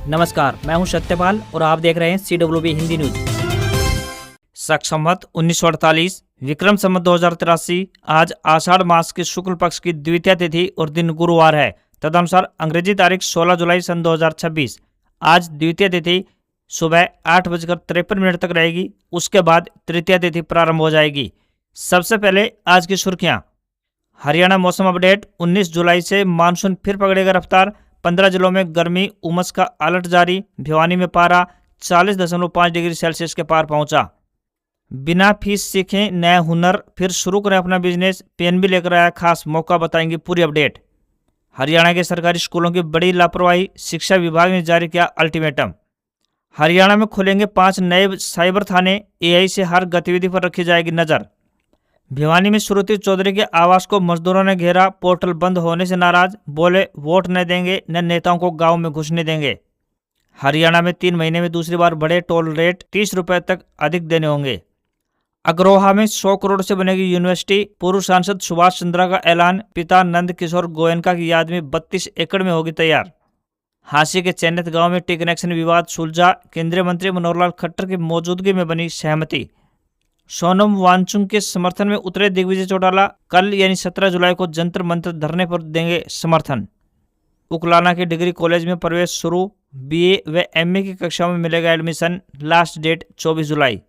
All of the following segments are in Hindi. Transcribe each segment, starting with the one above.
नमस्कार, मैं हूं सत्यपाल और आप देख रहे हैं CWB हिंदी न्यूज। शक संवत 1948 विक्रम संवत 2083 आज आषाढ़ मास के शुक्ल पक्ष की द्वितीय तिथि और दिन गुरुवार है। तदनुसार अंग्रेजी तारीख 16 जुलाई सन 2026 आज द्वितीय तिथि सुबह 8:53 तक रहेगी। उसके बाद तृतीय तिथि प्रारंभ हो जाएगी। सबसे पहले आज की सुर्खियां। हरियाणा मौसम अपडेट। 19 जुलाई से मानसून फिर पकड़ेगा रफ्तार। 15 जिलों में गर्मी उमस का अलर्ट जारी। भिवानी में पारा 40.5 डिग्री सेल्सियस के पार पहुंचा। बिना फीस सीखे नया हुनर, फिर शुरू करें अपना बिजनेस। PNB लेकर आया खास मौका, बताएंगे पूरी अपडेट। हरियाणा के सरकारी स्कूलों की बड़ी लापरवाही, शिक्षा विभाग ने जारी किया अल्टीमेटम। हरियाणा में खुलेंगे 5 नए साइबर थाने। AI से हर गतिविधि पर रखी जाएगी नजर। भिवानी में श्रुति चौधरी के आवास को मजदूरों ने घेरा। पोर्टल बंद होने से नाराज, बोले वोट न देंगे न नेताओं को गांव में घुसने देंगे। हरियाणा में 3 महीने में दूसरी बार बढ़े टोल रेट, 30 रुपए तक अधिक देने होंगे। अग्रोहा में 100 करोड़ से बनेगी यूनिवर्सिटी। पूर्व सांसद सुभाष चंद्रा का ऐलान। पिता नंद किशोर गोयनका की याद में 32 एकड़ में होगी तैयार। हांसी के चैनत गांव में टी कनेक्शन विवाद सुलझा। केंद्रीय मंत्री मनोहर लाल खट्टर की मौजूदगी में बनी सहमति। सोनम वांगचुक के समर्थन में उतरे दिग्विजय चौटाला। कल यानी 17 जुलाई को जंतर मंतर धरने पर देंगे समर्थन। उकलाना के डिग्री कॉलेज में प्रवेश शुरू। BA व MA की कक्षा में मिलेगा एडमिशन। लास्ट डेट 24 जुलाई।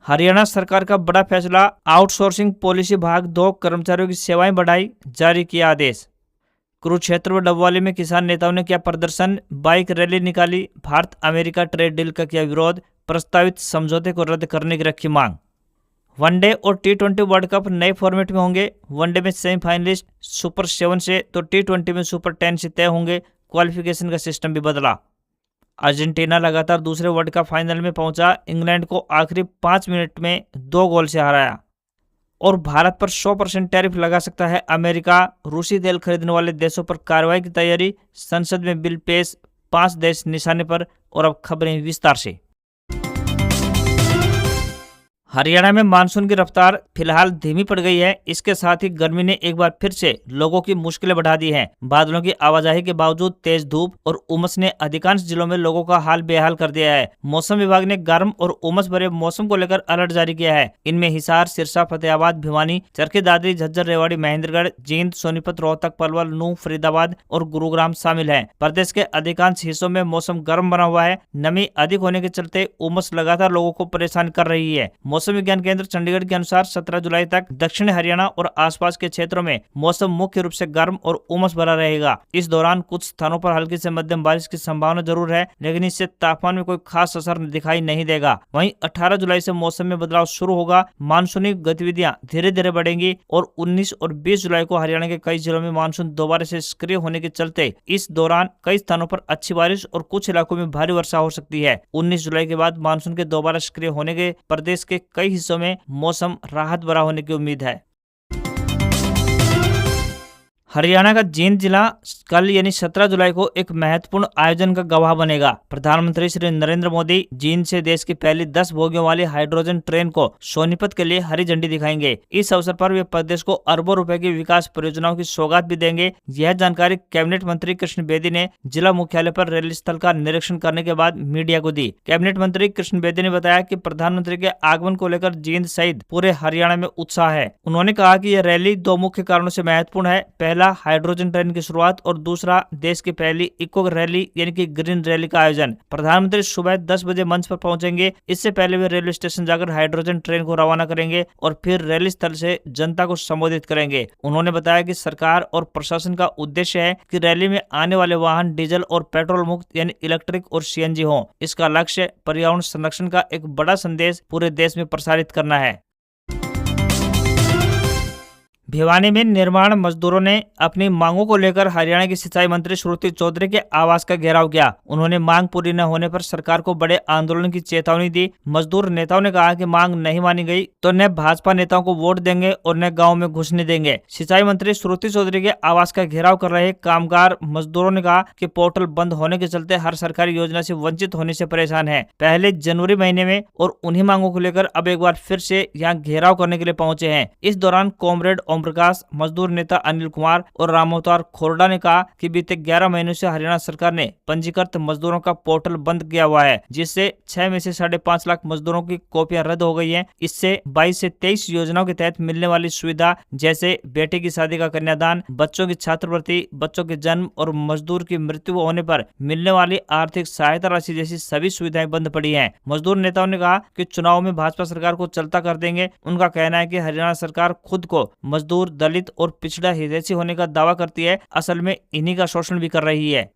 हरियाणा सरकार का बड़ा फैसला। आउटसोर्सिंग पॉलिसी भाग 2 कर्मचारियों की सेवाएं बढ़ाई, जारी किया आदेश। कुरुक्षेत्र व डबवाली में किसान नेताओं ने किया प्रदर्शन। बाइक रैली निकाली। भारत अमेरिका ट्रेड डील का किया विरोध। प्रस्तावित समझौते को रद्द करने की रखी मांग। वनडे और T20 वर्ल्ड कप नए फॉर्मेट में होंगे। वनडे में सेमीफाइनलिस्ट सुपर 7 से तो T20 में सुपर 10 से तय होंगे। क्वालिफिकेशन का सिस्टम भी बदला। अर्जेंटीना लगातार दूसरे वर्ल्ड कप फाइनल में पहुंचा। इंग्लैंड को आखिरी 5 मिनट में 2 गोल से हराया। और भारत पर 100% टैरिफ लगा सकता है अमेरिका। रूसी तेल खरीदने वाले देशों पर कार्रवाई की तैयारी। संसद में बिल पेश, 5 देश निशाने पर। और अब खबरें विस्तार से। हरियाणा में मानसून की रफ्तार फिलहाल धीमी पड़ गई है। इसके साथ ही गर्मी ने एक बार फिर से लोगों की मुश्किलें बढ़ा दी हैं। बादलों की आवाजाही के बावजूद तेज धूप और उमस ने अधिकांश जिलों में लोगों का हाल बेहाल कर दिया है। मौसम विभाग ने गर्म और उमस भरे मौसम को लेकर अलर्ट जारी किया है। इनमें हिसार, सिरसा, फतेहाबाद, भिवानी, चरखी दादरी, झज्जर, रेवाड़ी, महेंद्रगढ़, जींद, सोनीपत, रोहतक, पलवल, नूंह, फरीदाबाद और गुरुग्राम शामिल है। प्रदेश के अधिकांश हिस्सों में मौसम गर्म बना हुआ है। नमी अधिक होने के चलते उमस लगातार लोगों को परेशान कर रही है। मौसम विज्ञान केंद्र चंडीगढ़ के अनुसार 17 जुलाई तक दक्षिण हरियाणा और आसपास के क्षेत्रों में मौसम मुख्य रूप से गर्म और उमस भरा रहेगा। इस दौरान कुछ स्थानों पर हल्की से मध्यम बारिश की संभावना जरूर है, लेकिन इससे तापमान में कोई खास असर दिखाई नहीं देगा। वहीं 18 जुलाई से मौसम में बदलाव शुरू होगा। मानसूनी गतिविधियां धीरे धीरे बढ़ेंगी और 19 और 20 जुलाई को हरियाणा के कई जिलों में मानसून दोबारा से सक्रिय होने के चलते इस दौरान कई स्थानों पर अच्छी बारिश और कुछ इलाकों में भारी वर्षा हो सकती है। 19 जुलाई के बाद मानसून के दोबारा सक्रिय होने के प्रदेश के कई हिस्सों में मौसम राहत भरा होने की उम्मीद है। हरियाणा का जींद जिला कल यानी 17 जुलाई को एक महत्वपूर्ण आयोजन का गवाह बनेगा। प्रधानमंत्री श्री नरेंद्र मोदी जींद से देश की पहली 10 बोगियों वाली हाइड्रोजन ट्रेन को सोनीपत के लिए हरी झंडी दिखाएंगे। इस अवसर पर वे प्रदेश को अरबों रुपए की विकास परियोजनाओं की सौगात भी देंगे। यह जानकारी कैबिनेट मंत्री कृष्ण बेदी ने जिला मुख्यालय पर रेल स्थल का निरीक्षण करने के बाद मीडिया को दी। कैबिनेट मंत्री कृष्ण बेदी ने बताया कि प्रधानमंत्री के आगमन को लेकर जींद सहित पूरे हरियाणा में उत्साह है। उन्होंने कहा कि यह रैली 2 मुख्य कारणों से महत्वपूर्ण है। पहला, हाइड्रोजन ट्रेन की शुरुआत और दूसरा, देश की पहली इको रैली यानी कि ग्रीन रैली का आयोजन। प्रधानमंत्री सुबह 10 बजे मंच पर पहुंचेंगे। इससे पहले वे रेलवे स्टेशन जाकर हाइड्रोजन ट्रेन को रवाना करेंगे और फिर रैली स्थल से जनता को संबोधित करेंगे। उन्होंने बताया कि सरकार और प्रशासन का उद्देश्य है कि रैली में आने वाले वाहन डीजल और पेट्रोल मुक्त यानी इलेक्ट्रिक और CNG हों। इसका लक्ष्य पर्यावरण संरक्षण का एक बड़ा संदेश पूरे देश में प्रसारित करना है। भिवानी में निर्माण मजदूरों ने अपनी मांगों को लेकर हरियाणा की सिंचाई मंत्री श्रुति चौधरी के आवास का घेराव किया। उन्होंने मांग पूरी न होने पर सरकार को बड़े आंदोलन की चेतावनी दी। मजदूर नेताओं ने कहा कि मांग नहीं मानी गई तो न भाजपा नेताओं को वोट देंगे और न गांव में घुसने देंगे। सिंचाई मंत्री श्रुति चौधरी के आवास का घेराव कर रहे कामगार मजदूरों ने कहा कि पोर्टल बंद होने के चलते हर सरकारी योजना से वंचित होने से परेशान है। पहले जनवरी महीने में और उन्हीं मांगों को लेकर अब एक बार फिर से यहाँ घेराव करने के लिए पहुंचे हैं। इस दौरान कॉमरेड ओम प्रकाश, मजदूर नेता अनिल कुमार और रामअवतार खोरडा ने कहा कि बीते 11 महीनों से हरियाणा सरकार ने पंजीकृत मजदूरों का पोर्टल बंद किया हुआ है, जिससे 6 में से 5.5 लाख मजदूरों की कॉपियां रद्द हो गई हैं। इससे 22 से 23 योजनाओं के तहत मिलने वाली सुविधा जैसे बेटे की शादी का कन्यादान, बच्चों की छात्रवृत्ति, बच्चों के जन्म और मजदूर की मृत्यु होने पर मिलने वाली आर्थिक सहायता राशि जैसी सभी सुविधाएं बंद पड़ी हैं। मजदूर नेताओं ने कहा कि चुनाव में भाजपा सरकार को चलता कर देंगे। उनका कहना है कि हरियाणा सरकार खुद को मजदूर, दलित और पिछड़ा हितैषी होने का दावा करती है, असल में इन्हीं का शोषण भी कर रही है।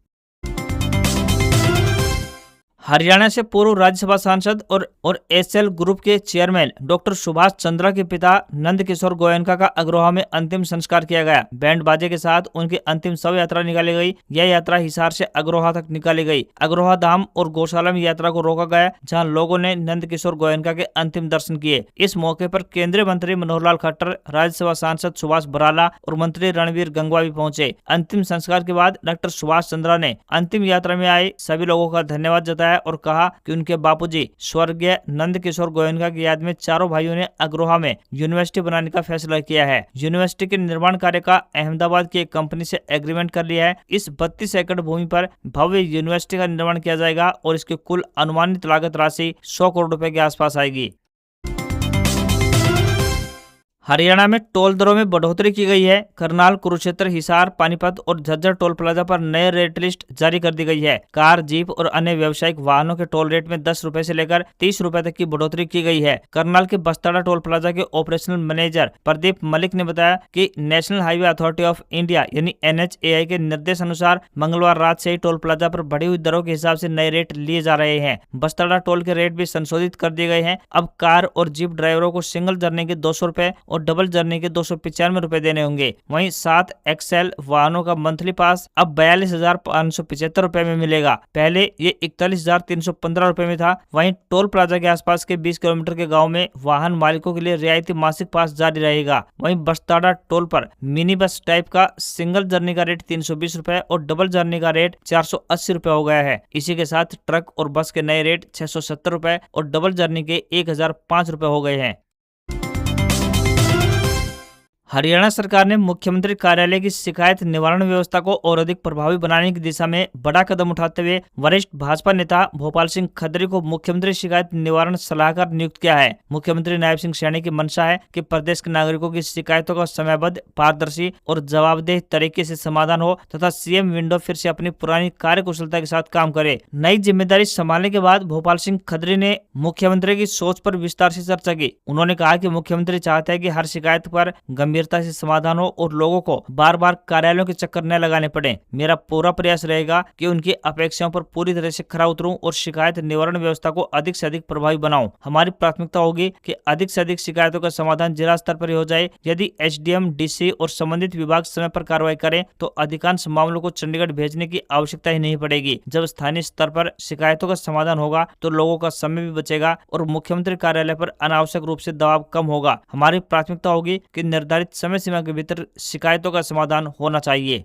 हरियाणा से पूर्व राज्यसभा सांसद और एसएल ग्रुप के चेयरमैन डॉक्टर सुभाष चंद्रा के पिता नंद किशोर गोयनका का अग्रोहा में अंतिम संस्कार किया गया। बैंड बाजे के साथ उनकी अंतिम शव यात्रा निकाली गई। यह यात्रा हिसार से अग्रोहा तक निकाली गई। अग्रोहा धाम और गौशाला में यात्रा को रोका गया, जहां लोगों ने नंद किशोर गोयनका के अंतिम दर्शन किए। इस मौके पर केंद्रीय मंत्री मनोहर लाल खट्टर, राज्यसभा सांसद सुभाष बराला और मंत्री रणवीर गंगवा भी पहुंचे। अंतिम संस्कार के बाद डॉक्टर सुभाष चंद्रा ने अंतिम यात्रा में आए सभी लोगों का धन्यवाद जताया और कहा कि उनके बापूजी स्वर्गीय नंद किशोर गोयनका की याद में चारों भाइयों ने अग्रोहा में यूनिवर्सिटी बनाने का फैसला किया है। यूनिवर्सिटी के निर्माण कार्य का अहमदाबाद की एक कंपनी से एग्रीमेंट कर लिया है। इस 32 एकड़ भूमि पर भव्य यूनिवर्सिटी का निर्माण किया जाएगा और इसकी कुल अनुमानित लागत राशि 100 करोड़ रुपए के आसपास आएगी। हरियाणा में टोल दरों में बढ़ोतरी की गई है। करनाल, कुरुक्षेत्र, हिसार, पानीपत और झज्जर टोल प्लाजा पर नए रेट लिस्ट जारी कर दी गई है। कार, जीप और अन्य व्यावसायिक वाहनों के टोल रेट में 10 रुपए से लेकर 30 रुपए तक की बढ़ोतरी की गई है। करनाल के बस्ताड़ा टोल प्लाजा के ऑपरेशनल मैनेजर प्रदीप मलिक ने बताया कि national highway authority of India यानी NHAI के निर्देश अनुसार मंगलवार रात से ही टोल प्लाजा पर बढ़ी हुई दरों के हिसाब से नए रेट लिए जा रहे हैं। बस्ताड़ा टोल के रेट भी संशोधित कर दिए गए हैं। अब कार और जीप ड्राइवरों को सिंगल जर्नी के 200 रुपए और डबल जर्नी के 295 रुपए देने होंगे। वहीं 7 XL वाहनों का मंथली पास अब 42,575 रुपए में मिलेगा। पहले ये 41,315 रुपए में था। वहीं टोल प्लाजा के आसपास के 20 किलोमीटर के गांव में वाहन मालिकों के लिए रियायती मासिक पास जारी रहेगा। वहीं बस्ताड़ा टोल पर मिनी बस टाइप का सिंगल जर्नी का रेट 320 रुपए और डबल जर्नी का रेट 480 रुपए हो गया है। इसी के साथ ट्रक और बस के नए रेट 670 रुपए और डबल जर्नी के 1005 रुपए हो गए हैं। हरियाणा सरकार ने मुख्यमंत्री कार्यालय की शिकायत निवारण व्यवस्था को और अधिक प्रभावी बनाने की दिशा में बड़ा कदम उठाते हुए वरिष्ठ भाजपा नेता भोपाल सिंह खत्री को मुख्यमंत्री शिकायत निवारण सलाहकार नियुक्त किया है। मुख्यमंत्री नायब सिंह सैनी की मंशा है कि प्रदेश के नागरिकों की शिकायतों का समयबद्ध, पारदर्शी और जवाबदेह तरीके से समाधान हो तथा सीएम विंडो फिर से अपनी पुरानी कार्यकुशलता के साथ काम करे। नई जिम्मेदारी संभालने के बाद भोपाल सिंह खत्री ने मुख्यमंत्री की सोच पर विस्तार से चर्चा की। उन्होंने कहा कि मुख्यमंत्री चाहते हैं कि हर शिकायत पर गंभीरता से समाधान हो और लोगों को बार बार कार्यालयों के चक्कर न लगाने पड़े। मेरा पूरा प्रयास रहेगा कि उनकी अपेक्षाओं पर पूरी तरह से खरा उतरूं और शिकायत निवारण व्यवस्था को अधिक से अधिक प्रभावी बनाऊं। हमारी प्राथमिकता होगी कि अधिक से अधिक शिकायतों का समाधान जिला स्तर पर हो जाए। यदि SDM, DC और संबंधित विभाग समय पर कार्रवाई करें तो अधिकांश मामलों को चंडीगढ़ भेजने की आवश्यकता ही नहीं पड़ेगी। जब स्थानीय स्तर पर शिकायतों का समाधान होगा तो लोगों का समय भी बचेगा और मुख्यमंत्री कार्यालय पर अनावश्यक रूप से दबाव कम होगा। हमारी प्राथमिकता होगी कि निर्धारित समय सीमा के भीतर शिकायतों का समाधान होना चाहिए।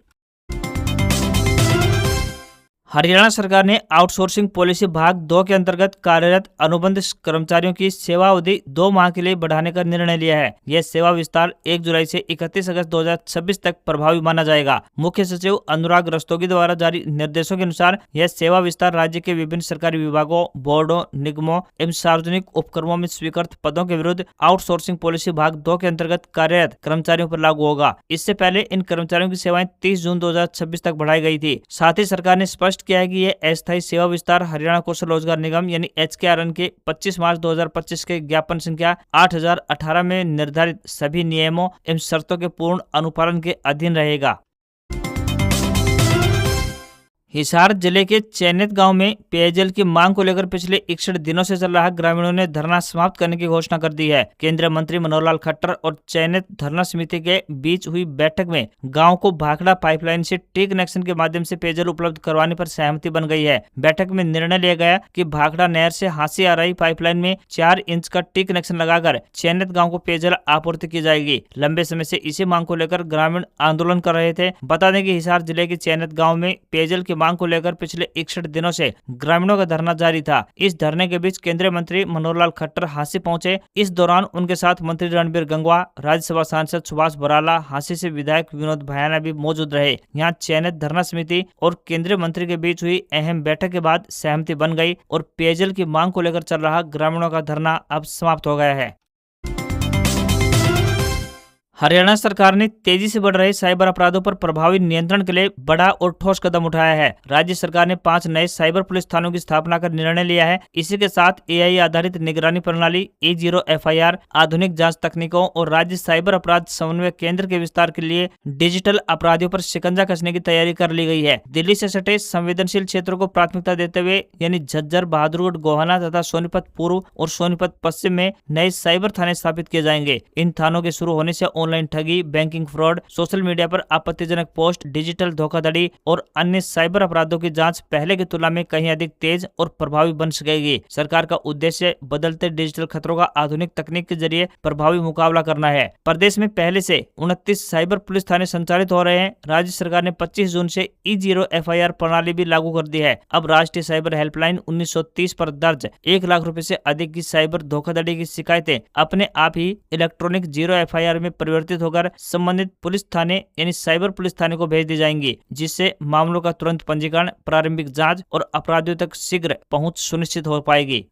हरियाणा सरकार ने आउटसोर्सिंग पॉलिसी भाग 2 के अंतर्गत कार्यरत अनुबंध कर्मचारियों की सेवा अवधि 2 माह के लिए बढ़ाने का निर्णय लिया है। यह सेवा विस्तार 1 जुलाई से 31 अगस्त 2026 तक प्रभावी माना जाएगा। मुख्य सचिव अनुराग रस्तोगी द्वारा जारी निर्देशों के अनुसार यह सेवा विस्तार राज्य के विभिन्न सरकारी विभागों, बोर्डों, निगमों एवं सार्वजनिक उपक्रमों में स्वीकृत पदों के विरुद्ध आउटसोर्सिंग पॉलिसी भाग 2 के अंतर्गत कार्यरत कर्मचारियों पर लागू होगा। इससे पहले इन कर्मचारियों की सेवाएं 30 जून 2026 तक बढ़ाई गई थी। साथ ही सरकार ने स्पष्ट किया है कि यह अस्थायी सेवा विस्तार हरियाणा कौशल रोजगार निगम यानी HKRN के 25 मार्च 2025 के ज्ञापन संख्या 8018 में निर्धारित सभी नियमों एवं शर्तों के पूर्ण अनुपालन के अधीन रहेगा। हिसार जिले के चैनित गांव में पेयजल की मांग को लेकर पिछले 61 दिनों से चल रहा ग्रामीणों ने धरना समाप्त करने की घोषणा कर दी है। केंद्रीय मंत्री मनोहर लाल खट्टर और चैनित धरना समिति के बीच हुई बैठक में गांव को भाखड़ा पाइपलाइन से टी कनेक्शन के माध्यम से पेयजल उपलब्ध करवाने पर सहमति बन गई है। बैठक में निर्णय लिया गया कि भाखड़ा नहर से हांसी आ रही पाइपलाइन में 4 इंच का टी कनेक्शन लगाकर चैनित गाँव को पेयजल आपूर्ति की जाएगी। लंबे समय से इसी मांग को लेकर ग्रामीण आंदोलन कर रहे थे। बता दें कि हिसार जिले के चैनित गाँव में पेयजल की मांग को लेकर पिछले 61 दिनों से ग्रामीणों का धरना जारी था। इस धरने के बीच केंद्रीय मंत्री मनोहर लाल खट्टर हांसी पहुंचे। इस दौरान उनके साथ मंत्री रणबीर गंगवा, राज्यसभा सांसद सुभाष बराला, हांसी से विधायक विनोद भयाना भी मौजूद रहे। यहाँ चयनित धरना समिति और केंद्रीय मंत्री के बीच हुई अहम बैठक के बाद सहमति बन गई और पेयजल की मांग को लेकर चल रहा ग्रामीणों का धरना अब समाप्त हो गया है। हरियाणा सरकार ने तेजी से बढ़ रहे साइबर अपराधों पर प्रभावी नियंत्रण के लिए बड़ा और ठोस कदम उठाया है। राज्य सरकार ने 5 नए साइबर पुलिस थानों की स्थापना कर निर्णय लिया है। इसी के साथ AI आधारित निगरानी प्रणाली, E0 FIR, आधुनिक जांच तकनीकों और राज्य साइबर अपराध समन्वय केंद्र के विस्तार के लिए डिजिटल अपराधियों पर शिकंजा कसने की तैयारी कर ली गई है। दिल्ली से सटे संवेदनशील क्षेत्रों को प्राथमिकता देते हुए यानी झज्जर, बहादुरगढ़, गोहाना तथा सोनीपत पूर्व और सोनीपत पश्चिम में नए साइबर थाने स्थापित किए जाएंगे। इन थानों के शुरू होने से ऑनलाइन ठगी, बैंकिंग फ्रॉड, सोशल मीडिया पर आपत्तिजनक पोस्ट, डिजिटल धोखाधड़ी और अन्य साइबर अपराधों की जांच पहले की तुलना में कहीं अधिक तेज और प्रभावी बन सकेगी। सरकार का उद्देश्य बदलते डिजिटल खतरों का आधुनिक तकनीक के जरिए प्रभावी मुकाबला करना है। प्रदेश में पहले से 29 साइबर पुलिस थाने संचालित हो रहे हैं। राज्य सरकार ने 25 जून से E0 FIR प्रणाली भी लागू कर दी है। अब राष्ट्रीय साइबर हेल्पलाइन 1930 पर दर्ज 1 लाख रुपए से अधिक की साइबर धोखाधड़ी की शिकायतें अपने आप ही इलेक्ट्रॉनिक 0 FIR में परिवर्तित होकर संबंधित पुलिस थाने यानी साइबर पुलिस थाने को भेज दी जाएंगी, जिससे मामलों का तुरंत पंजीकरण, प्रारंभिक जांच और अपराधियों तक शीघ्र पहुंच सुनिश्चित हो पाएगी।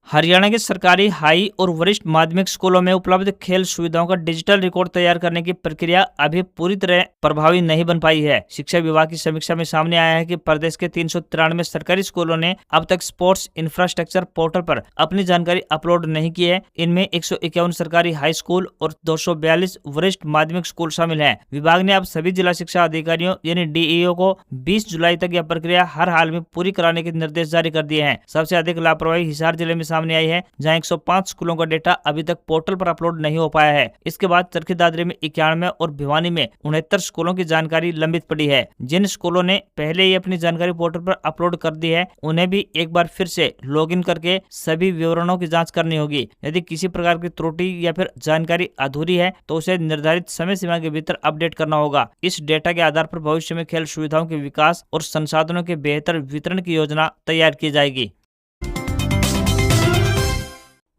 हरियाणा के सरकारी हाई और वरिष्ठ माध्यमिक स्कूलों में उपलब्ध खेल सुविधाओं का डिजिटल रिकॉर्ड तैयार करने की प्रक्रिया अभी पूरी तरह प्रभावी नहीं बन पाई है। शिक्षा विभाग की समीक्षा में सामने आया है कि प्रदेश के 393 सरकारी स्कूलों ने अब तक स्पोर्ट्स इंफ्रास्ट्रक्चर पोर्टल पर अपनी जानकारी अपलोड नहीं की है। इनमें 151 सरकारी हाई स्कूल और 242 वरिष्ठ माध्यमिक स्कूल शामिल है। विभाग ने अब सभी जिला शिक्षा अधिकारियों यानी DEO को 20 जुलाई तक यह प्रक्रिया हर हाल में पूरी कराने के निर्देश जारी कर दिए हैं। सबसे अधिक लापरवाही हिसार जिले में सामने आई है, जहां 105 स्कूलों का डेटा अभी तक पोर्टल पर अपलोड नहीं हो पाया है। इसके बाद चरखी दादरी में 91 और भिवानी में 69 स्कूलों की जानकारी लंबित पड़ी है। जिन स्कूलों ने पहले ही अपनी जानकारी पोर्टल पर अपलोड कर दी है, उन्हें भी एक बार फिर से लॉगिन करके सभी विवरणों की जांच करनी होगी। यदि किसी प्रकार की त्रुटि या फिर जानकारी अधूरी है तो उसे निर्धारित समय सीमा के भीतर अपडेट करना होगा। इस डेटा के आधार पर भविष्य में खेल सुविधाओं के विकास और संसाधनों के बेहतर वितरण की योजना तैयार की जाएगी।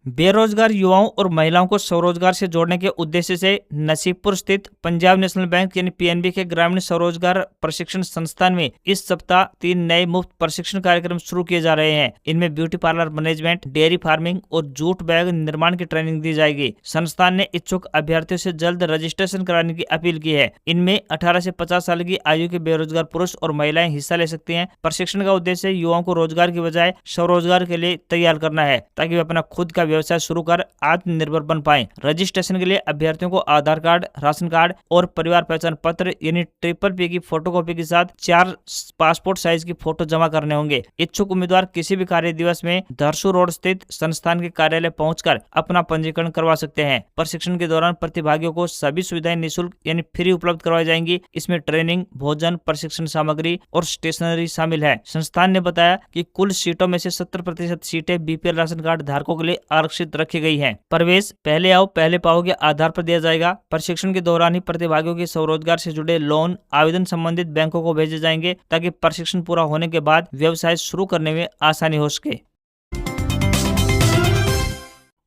बेरोजगार युवाओं और महिलाओं को स्वरोजगार से जोड़ने के उद्देश्य से नसीबपुर स्थित पंजाब नेशनल बैंक यानी PNB के ग्रामीण स्वरोजगार प्रशिक्षण संस्थान में इस सप्ताह 3 नए मुफ्त प्रशिक्षण कार्यक्रम शुरू किए जा रहे हैं। इनमें beauty parlour management, dairy farming और जूट बैग निर्माण की ट्रेनिंग दी जाएगी। संस्थान ने इच्छुक अभ्यर्थियों से जल्द रजिस्ट्रेशन कराने की अपील की है। इनमें 18 से 50 साल की आयु के बेरोजगार पुरुष और महिलाएं हिस्सा ले सकती हैं। प्रशिक्षण का उद्देश्य युवाओं को रोजगार की बजाय स्वरोजगार के लिए तैयार करना है, ताकि वे अपना खुद का व्यवसाय शुरू कर आत्मनिर्भर बन पाएं। रजिस्ट्रेशन के लिए अभ्यर्थियों को आधार कार्ड, राशन कार्ड और परिवार पहचान पत्र यानी PPP की फोटोकॉपी के साथ 4 पासपोर्ट साइज की फोटो जमा करने होंगे। इच्छुक उम्मीदवार किसी भी कार्य दिवस में धरसू रोड स्थित संस्थान के कार्यालय पहुंचकर अपना पंजीकरण करवा सकते हैं। प्रशिक्षण के दौरान प्रतिभागियों को सभी सुविधाएं निःशुल्क यानी फ्री उपलब्ध करवाई जाएंगी। इसमें ट्रेनिंग, भोजन, प्रशिक्षण सामग्री और स्टेशनरी शामिल है। संस्थान ने बताया कि कुल सीटों में से 70% सीटें BPL राशन कार्ड धारकों के लिए आरक्षित रखी गई है। प्रवेश पहले आओ पहले पाओ के आधार पर दिया जाएगा। प्रशिक्षण के दौरान ही प्रतिभागियों के स्वरोजगार से जुड़े लोन आवेदन संबंधित बैंकों को भेजे जाएंगे, ताकि प्रशिक्षण पूरा होने के बाद व्यवसाय शुरू करने में आसानी हो सके।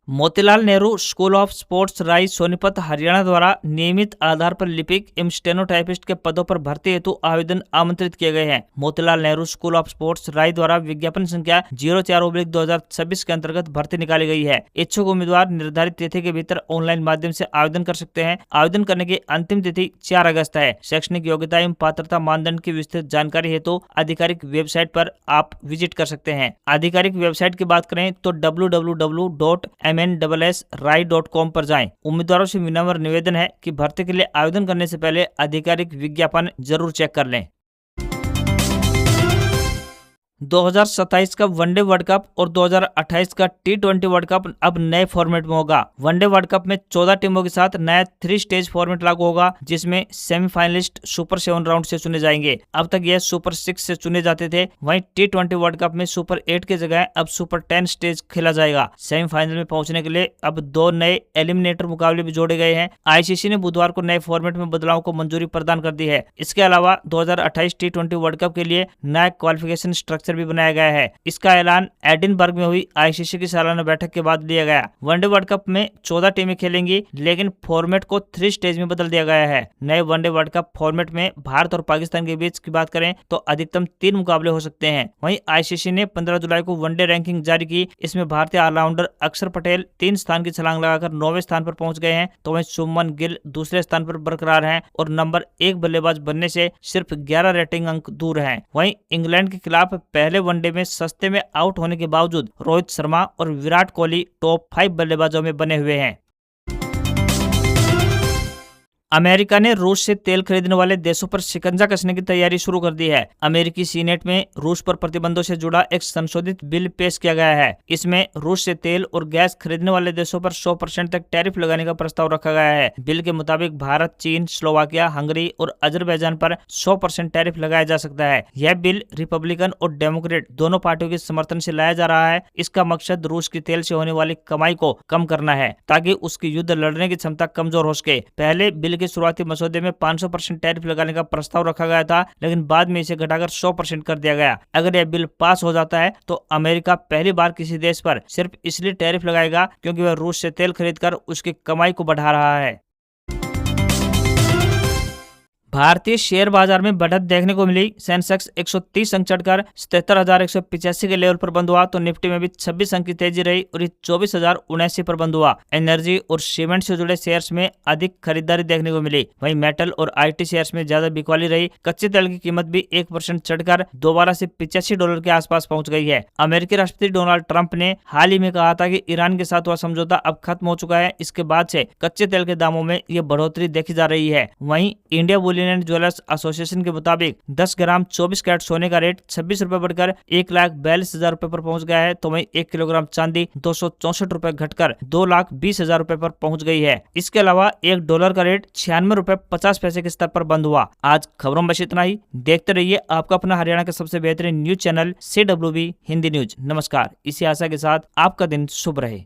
Motilal Nehru school of sports राई सोनीपत हरियाणा द्वारा नियमित आधार पर लिपिक एवं स्टेनोटाइपिस्ट के पदों पर भर्ती हेतु आवेदन आमंत्रित किए गए हैं। Motilal Nehru school of sports राई द्वारा विज्ञापन संख्या 04/2026 के अंतर्गत भर्ती निकाली गई है। इच्छुक उम्मीदवार निर्धारित तिथि के भीतर ऑनलाइन माध्यम से आवेदन कर सकते हैं। आवेदन करने की अंतिम तिथि 4 अगस्त है। शैक्षणिक योग्यता एवं पात्रता मानदंड की विस्तृत जानकारी हेतु आधिकारिक वेबसाइट पर आप विजिट कर सकते हैं। आधिकारिक वेबसाइट की बात करें तो www.mnssrai.com पर जाएं। उम्मीदवारों से विनम्र निवेदन है कि भर्ती के लिए आवेदन करने से पहले आधिकारिक विज्ञापन जरूर चेक कर लें। 2027 का वनडे वर्ल्ड कप और 2028 का T20 वर्ल्ड कप अब नए फॉर्मेट में होगा। वनडे वर्ल्ड कप में 14 टीमों के साथ नया 3 स्टेज फॉर्मेट लागू होगा, जिसमें सेमीफाइनलिस्ट सुपर 7 राउंड से चुने जाएंगे। अब तक यह सुपर 6 से चुने जाते थे। वहीं T20 वर्ल्ड कप में सुपर 8 की जगह अब सुपर 10 स्टेज खेला जाएगा। सेमीफाइनल में पहुंचने के लिए अब 2 नए एलिमिनेटर मुकाबले भी जोड़े गए हैं। आईसीसी ने बुधवार को नए फॉर्मेट में बदलाव को मंजूरी प्रदान कर दी है। इसके अलावा 2028 T20 वर्ल्ड कप के लिए नया क्वालिफिकेशन स्ट्रक्चर भी बनाया गया है। इसका ऐलान एडिनबर्ग में हुई आईसीसी की सालाना बैठक के बाद लिया गया। वनडे वर्ल्ड कप में 14 टीमें खेलेंगी, लेकिन फॉर्मेट को 3 स्टेज में बदल दिया गया है। नए वनडे वर्ल्ड कप फॉर्मेट में भारत और पाकिस्तान के बीच की बात करें तो अधिकतम 3 मुकाबले हो सकते हैं। वहीं आईसीसी ने 15 जुलाई को वनडे रैंकिंग जारी की। इसमें भारतीय ऑलराउंडर अक्षर पटेल 3 स्थान की छलांग लगाकर 9वें स्थान पर पहुंच गए हैं, तो वहीं शुभमन गिल दूसरे स्थान पर बरकरार हैं और नंबर 1 बल्लेबाज बनने से सिर्फ 11 रेटिंग अंक दूर हैं। वहीं इंग्लैंड के खिलाफ पहले वनडे में सस्ते में आउट होने के बावजूद रोहित शर्मा और विराट कोहली टॉप 5 बल्लेबाजों में बने हुए हैं। अमेरिका ने रूस से तेल खरीदने वाले देशों पर शिकंजा कसने की तैयारी शुरू कर दी है। अमेरिकी सीनेट में रूस पर प्रतिबंधों से जुड़ा एक संशोधित बिल पेश किया गया है। इसमें रूस से तेल और गैस खरीदने वाले देशों पर 100% तक टैरिफ लगाने का प्रस्ताव रखा गया है। बिल के मुताबिक भारत, चीन, स्लोवाकिया, हंगरी और अजरबैजान पर 100% टैरिफ लगाया जा सकता है। यह बिल रिपब्लिकन और डेमोक्रेट दोनों पार्टियों के समर्थन से लाया जा रहा है। इसका मकसद रूस की तेल से होने वाली कमाई को कम करना है, ताकि उसकी युद्ध लड़ने की क्षमता कमजोर हो सके। पहले बिल के शुरुआती मसौदे में 500% टैरिफ लगाने का प्रस्ताव रखा गया था, लेकिन बाद में इसे घटाकर 100% कर दिया गया। अगर यह बिल पास हो जाता है तो अमेरिका पहली बार किसी देश पर सिर्फ इसलिए टैरिफ लगाएगा क्योंकि वह रूस से तेल खरीदकर उसकी कमाई को बढ़ा रहा है। भारतीय शेयर बाजार में बढ़त देखने को मिली। सेंसेक्स 130 अंक चढ़कर 77,185 के लेवल पर बंद हुआ, तो निफ्टी में भी 26 अंक की तेजी रही और 24,079 पर बंद हुआ। एनर्जी और सीमेंट से जुड़े शेयर्स में अधिक खरीदारी देखने को मिली। वहीं मेटल और आईटी शेयर्स में ज्यादा बिकवाली रही। कच्चे तेल की कीमत भी 1% चढ़कर दोबारा से $85 के आसपास पहुंच गई है। अमेरिकी राष्ट्रपति डोनाल्ड ट्रंप ने हाल ही में कहा था कि ईरान के साथ हुआ समझौता अब खत्म हो चुका है। इसके बाद से कच्चे तेल के दामों में ये बढ़ोतरी देखी जा रही है। वहीं India Boolean and jewellers association के मुताबिक 10 ग्राम 24 कैरेट सोने का रेट 26 रुपए बढ़कर 1,42,000 रुपए पर पहुंच गया है, तो वहीं 1 किलोग्राम चांदी 264 रुपए घटकर 2,20,000 रुपए पर पहुंच गई है। इसके अलावा $1 का रेट 96 रुपए 50 पैसे के स्तर पर बंद हुआ। आज खबरों में बस इतना ही। देखते रहिए आपका अपना हरियाणा का सबसे बेहतरीन news channel CWB Hindi news. नमस्कार। इसी आशा के साथ आपका दिन शुभ रहे।